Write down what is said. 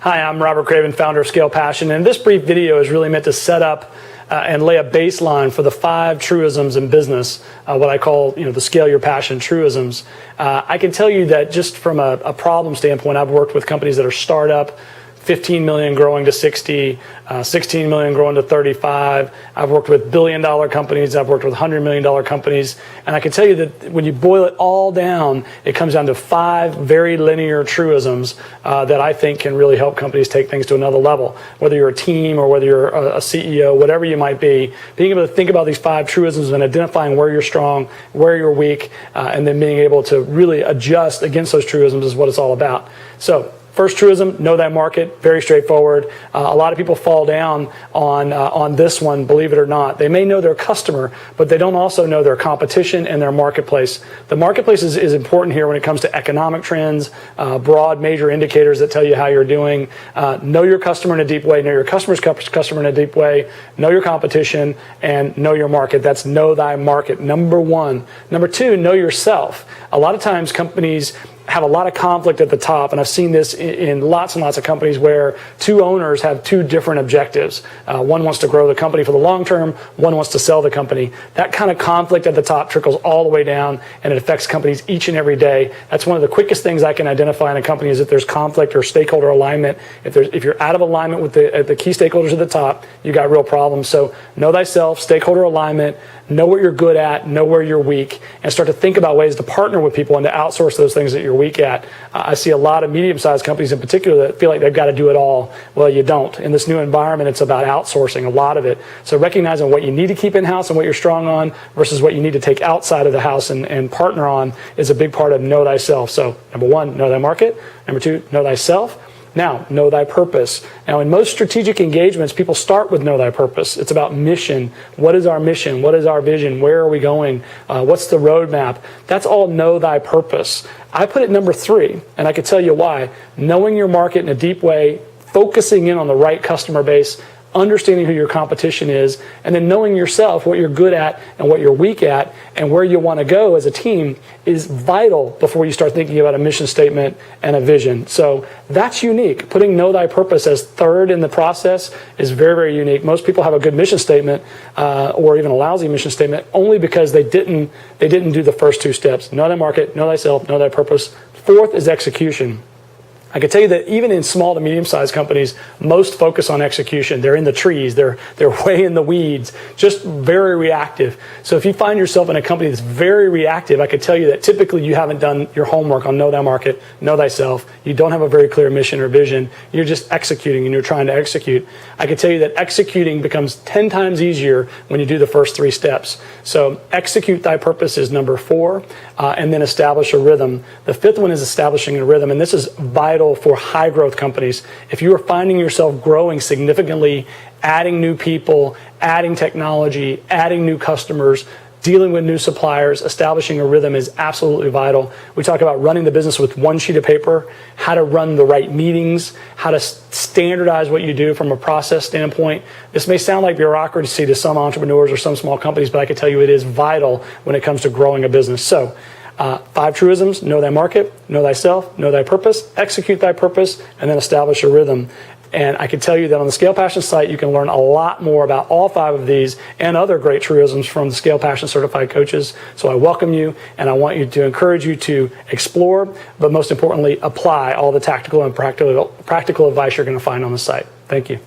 Hi, I'm Robert Craven, founder of ScalePassion, and this brief video is really meant to set up and lay a baseline for the 5 truisms in business, what I call the Scale Your Passion Truisms. I can tell you that just from a problem standpoint, I've worked with companies that are startup, 15 million growing to 60, 16 million growing to 35. I've worked with billion-dollar companies. I've worked with $100 million companies. And I can tell you that when you boil it all down, it comes down to 5 very linear truisms that I think can really help companies take things to another level. Whether you're a team or whether you're a CEO, whatever you might be, being able to think about these 5 truisms and identifying where you're strong, where you're weak, and then being able to really adjust against those truisms is what it's all about. So, first truism, know thy market, very straightforward. A lot of people fall down on this one, believe it or not. They may know their customer, but they don't also know their competition and their marketplace. The marketplace is important here when it comes to economic trends, broad major indicators that tell you how you're doing. Know your customer in a deep way, know your customer's customer in a deep way, know your competition, and know your market. That's know thy market, number 1. Number 2, know yourself. A lot of times companies have a lot of conflict at the top, and I've seen this in lots and lots of companies where 2 owners have 2 different objectives. One wants to grow the company for the long term, one wants to sell the company. That kind of conflict at the top trickles all the way down, and it affects companies each and every day. That's one of the quickest things I can identify in a company is if there's conflict or stakeholder alignment. If you're out of alignment with the key stakeholders at the top, you got real problems. So know thyself, stakeholder alignment, know what you're good at, know where you're weak, and start to think about ways to partner with people and to outsource those things that you're weak at. I see a lot of medium-sized companies in particular that feel like they've got to do it all. Well, you don't. In this new environment, it's about outsourcing a lot of it. So recognizing what you need to keep in-house and what you're strong on versus what you need to take outside of the house and partner on is a big part of know thyself. So number 1, know thy market. Number 2, know thyself. Now, know thy purpose. Now, in most strategic engagements, people start with know thy purpose. It's about mission. What is our mission? What is our vision? Where are we going? What's the roadmap? That's all know thy purpose. I put it number 3, and I can tell you why. Knowing your market in a deep way, focusing in on the right customer base, understanding who your competition is, and then knowing yourself, what you're good at and what you're weak at, and where you want to go as a team is vital before you start thinking about a mission statement and a vision. So that's unique. Putting know thy purpose as 3rd in the process is very, very unique. Most people have a good mission statement or even a lousy mission statement only because they didn't do the first 2 steps. Know thy market, know thyself, know thy purpose. 4th is execution. I can tell you that even in small to medium-sized companies, most focus on execution. They're in the trees. They're way in the weeds, just very reactive. So if you find yourself in a company that's very reactive, I could tell you that typically you haven't done your homework on know thy market, know thyself. You don't have a very clear mission or vision. You're just executing and you're trying to execute. I can tell you that executing becomes 10 times easier when you do the first 3 steps. So execute thy purpose is number 4, and then establish a rhythm. The 5th one is establishing a rhythm, and this is vital for high growth companies. If you are finding yourself growing significantly, adding new people, adding technology, adding new customers, dealing with new suppliers, establishing a rhythm is absolutely vital. We talk about running the business with 1 sheet of paper, how to run the right meetings, how to standardize what you do from a process standpoint. This may sound like bureaucracy to some entrepreneurs or some small companies, but I can tell you it is vital when it comes to growing a business. So 5 truisms: know thy market, know thyself, know thy purpose, execute thy purpose, and then establish a rhythm. And I can tell you that on the ScalePassion site, you can learn a lot more about all 5 of these and other great truisms from the ScalePassion certified coaches. So I welcome you, and I want you to encourage you to explore, but most importantly, apply all the tactical and practical advice you're going to find on the site. Thank you.